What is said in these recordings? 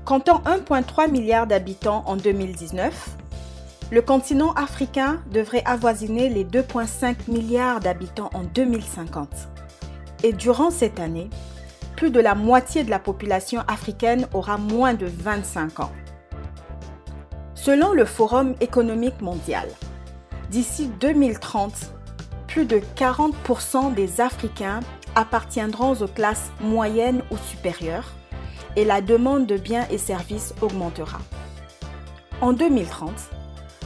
Comptant 1,3 milliard d'habitants en 2019, le continent africain devrait avoisiner les 2,5 milliards d'habitants en 2050. Et durant cette année, plus de la moitié de la population africaine aura moins de 25 ans. Selon le Forum économique mondial, d'ici 2030, plus de 40% des Africains appartiendront aux classes moyennes ou supérieures et la demande de biens et services augmentera. En 2030,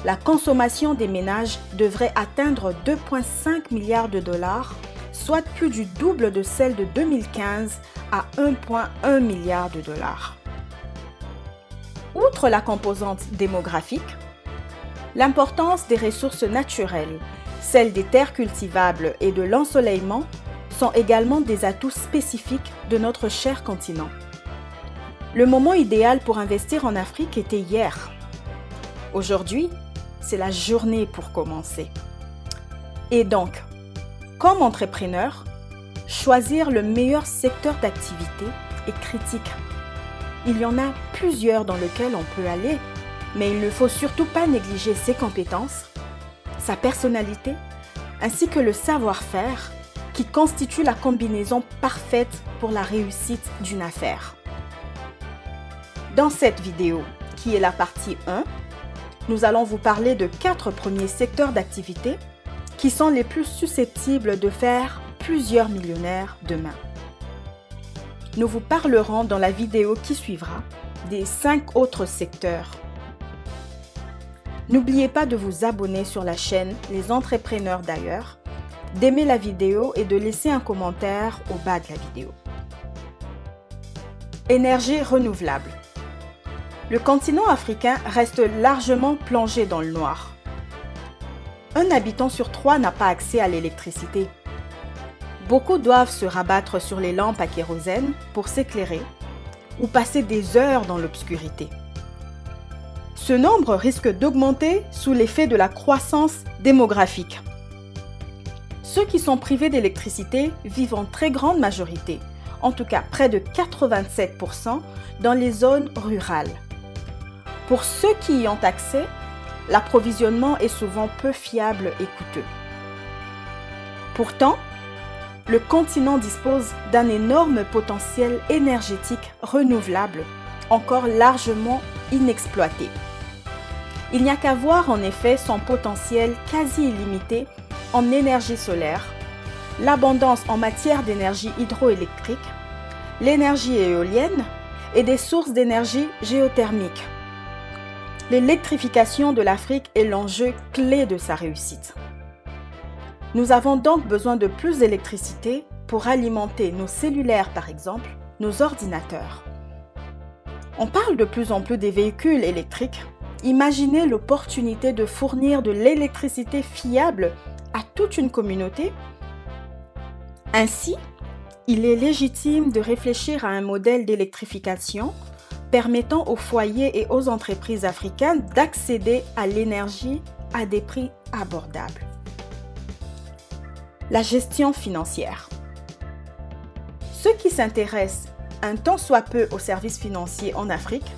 la consommation des ménages devrait atteindre 2,5 milliards de dollars, soit plus du double de celle de 2015 à 1,1 milliard de dollars. Outre la composante démographique, l'importance des ressources naturelles, celles des terres cultivables et de l'ensoleillement sont également des atouts spécifiques de notre cher continent. Le moment idéal pour investir en Afrique était hier. Aujourd'hui, c'est la journée pour commencer. Et donc, comme entrepreneur, choisir le meilleur secteur d'activité est critique. Il y en a plusieurs dans lesquels on peut aller, mais il ne faut surtout pas négliger ses compétences, sa personnalité, ainsi que le savoir-faire qui constitue la combinaison parfaite pour la réussite d'une affaire. Dans cette vidéo, qui est la partie 1, nous allons vous parler de 4 premiers secteurs d'activité qui sont les plus susceptibles de faire plusieurs millionnaires demain. Nous vous parlerons dans la vidéo qui suivra des 5 autres secteurs. N'oubliez pas de vous abonner sur la chaîne Les Entrepreneurs d'ailleurs, d'aimer la vidéo et de laisser un commentaire au bas de la vidéo. Énergie renouvelable. Le continent africain reste largement plongé dans le noir. Un habitant sur 3 n'a pas accès à l'électricité. Beaucoup doivent se rabattre sur les lampes à kérosène pour s'éclairer ou passer des heures dans l'obscurité. Ce nombre risque d'augmenter sous l'effet de la croissance démographique. Ceux qui sont privés d'électricité vivent en très grande majorité, en tout cas près de 87%, dans les zones rurales. Pour ceux qui y ont accès, l'approvisionnement est souvent peu fiable et coûteux. Pourtant, le continent dispose d'un énorme potentiel énergétique renouvelable, encore largement inexploité. Il n'y a qu'à voir en effet son potentiel quasi illimité en énergie solaire, l'abondance en matière d'énergie hydroélectrique, l'énergie éolienne et des sources d'énergie géothermique. L'électrification de l'Afrique est l'enjeu clé de sa réussite. Nous avons donc besoin de plus d'électricité pour alimenter nos cellulaires par exemple, nos ordinateurs. On parle de plus en plus des véhicules électriques. Imaginez l'opportunité de fournir de l'électricité fiable à toute une communauté. Ainsi, il est légitime de réfléchir à un modèle d'électrification permettant aux foyers et aux entreprises africaines d'accéder à l'énergie à des prix abordables. La gestion financière. Ceux qui s'intéressent un tant soit peu aux services financiers en Afrique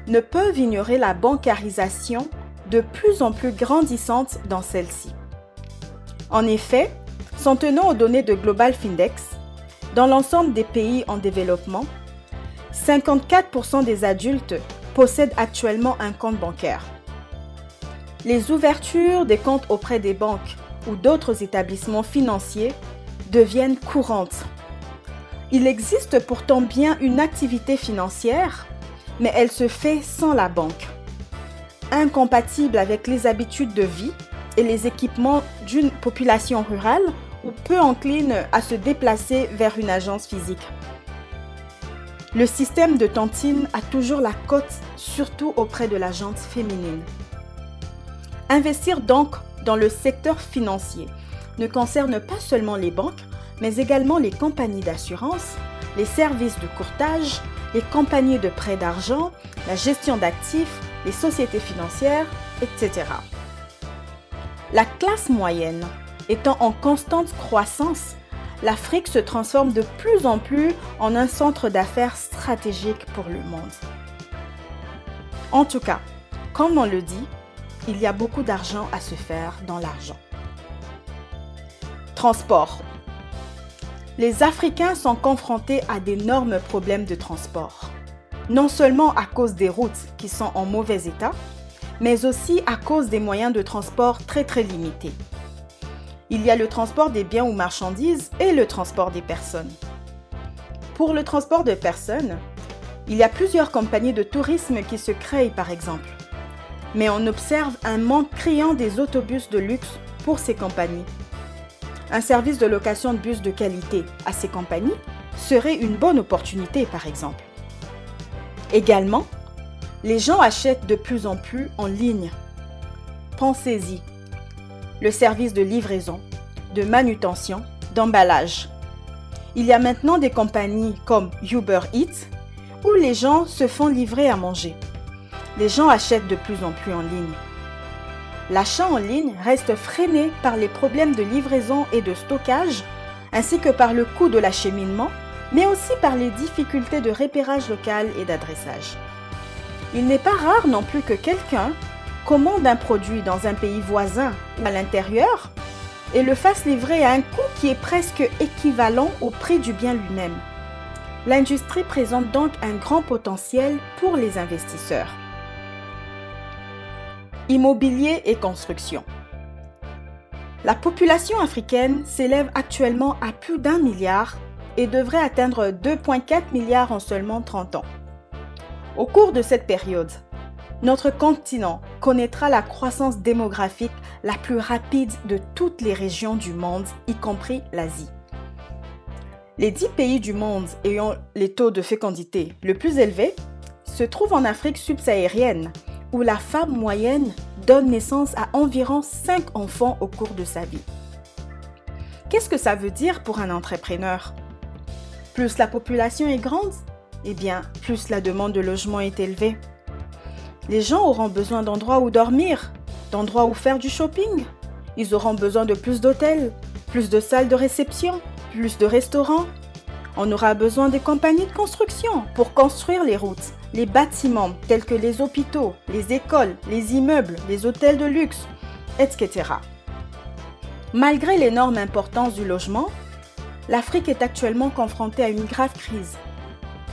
ne peuvent ignorer la bancarisation de plus en plus grandissante dans celle-ci. En effet, s'en tenant aux données de Global Findex, dans l'ensemble des pays en développement, 54% des adultes possèdent actuellement un compte bancaire. Les ouvertures des comptes auprès des banques ou d'autres établissements financiers deviennent courantes. Il existe pourtant bien une activité financière, mais elle se fait sans la banque. Incompatible avec les habitudes de vie et les équipements d'une population rurale ou peu encline à se déplacer vers une agence physique. Le système de tontine a toujours la cote, surtout auprès de la gente féminine. Investir donc dans le secteur financier ne concerne pas seulement les banques, mais également les compagnies d'assurance, les services de courtage, les compagnies de prêt d'argent, la gestion d'actifs, les sociétés financières, etc. La classe moyenne étant en constante croissance, l'Afrique se transforme de plus en plus en un centre d'affaires stratégique pour le monde. En tout cas, comme on le dit, il y a beaucoup d'argent à se faire dans l'argent. Transport. Les Africains sont confrontés à d'énormes problèmes de transport. Non seulement à cause des routes qui sont en mauvais état, mais aussi à cause des moyens de transport très limités. Il y a le transport des biens ou marchandises et le transport des personnes. Pour le transport de personnes, il y a plusieurs compagnies de tourisme qui se créent par exemple. Mais on observe un manque criant des autobus de luxe pour ces compagnies. Un service de location de bus de qualité à ces compagnies serait une bonne opportunité par exemple. Également, les gens achètent de plus en plus en ligne. Pensez-y. Le service de livraison, de manutention, d'emballage. Il y a maintenant des compagnies comme Uber Eats où les gens se font livrer à manger. Les gens achètent de plus en plus en ligne. L'achat en ligne reste freiné par les problèmes de livraison et de stockage, ainsi que par le coût de l'acheminement, mais aussi par les difficultés de repérage local et d'adressage. Il n'est pas rare non plus que quelqu'un commande un produit dans un pays voisin ou à l'intérieur et le fasse livrer à un coût qui est presque équivalent au prix du bien lui-même. L'industrie présente donc un grand potentiel pour les investisseurs. Immobilier et construction. La population africaine s'élève actuellement à plus d'1 milliard et devrait atteindre 2,4 milliards en seulement 30 ans. Au cours de cette période, notre continent connaîtra la croissance démographique la plus rapide de toutes les régions du monde, y compris l'Asie. Les 10 pays du monde ayant les taux de fécondité le plus élevés se trouvent en Afrique subsaharienne, où la femme moyenne donne naissance à environ 5 enfants au cours de sa vie. Qu'est-ce que ça veut dire pour un entrepreneur? Plus la population est grande, eh bien, plus la demande de logement est élevée. Les gens auront besoin d'endroits où dormir, d'endroits où faire du shopping. Ils auront besoin de plus d'hôtels, plus de salles de réception, plus de restaurants. On aura besoin des compagnies de construction pour construire les routes, les bâtiments tels que les hôpitaux, les écoles, les immeubles, les hôtels de luxe, etc. Malgré l'énorme importance du logement, l'Afrique est actuellement confrontée à une grave crise.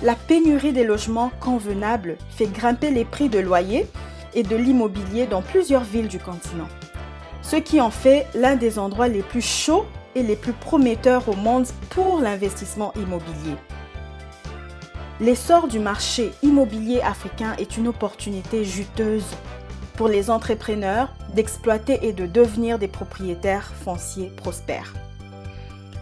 La pénurie des logements convenables fait grimper les prix de loyer et de l'immobilier dans plusieurs villes du continent, ce qui en fait l'un des endroits les plus chauds et les plus prometteurs au monde pour l'investissement immobilier. L'essor du marché immobilier africain est une opportunité juteuse pour les entrepreneurs d'exploiter et de devenir des propriétaires fonciers prospères.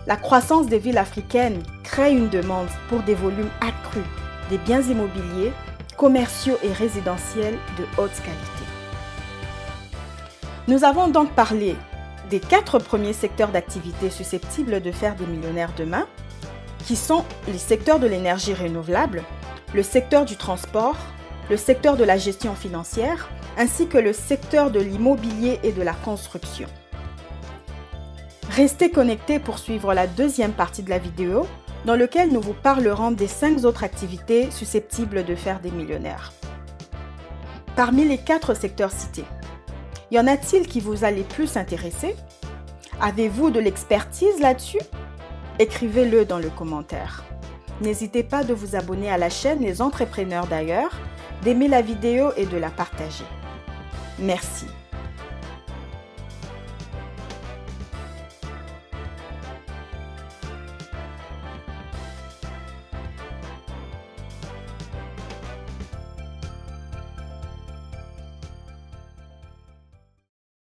La croissance des villes africaines crée une demande pour des volumes accrus des biens immobiliers, commerciaux et résidentiels de haute qualité. Nous avons donc parlé des 4 premiers secteurs d'activité susceptibles de faire des millionnaires demain, qui sont les secteurs de l'énergie renouvelable, le secteur du transport, le secteur de la gestion financière, ainsi que le secteur de l'immobilier et de la construction. Restez connectés pour suivre la deuxième partie de la vidéo, dans laquelle nous vous parlerons des 5 autres activités susceptibles de faire des millionnaires. Parmi les 4 secteurs cités, y en a-t-il qui vous a les plus intéresser? Avez-vous de l'expertise là-dessus? Écrivez-le dans le commentaire. N'hésitez pas de vous abonner à la chaîne Les Entrepreneurs d'ailleurs, d'aimer la vidéo et de la partager. Merci.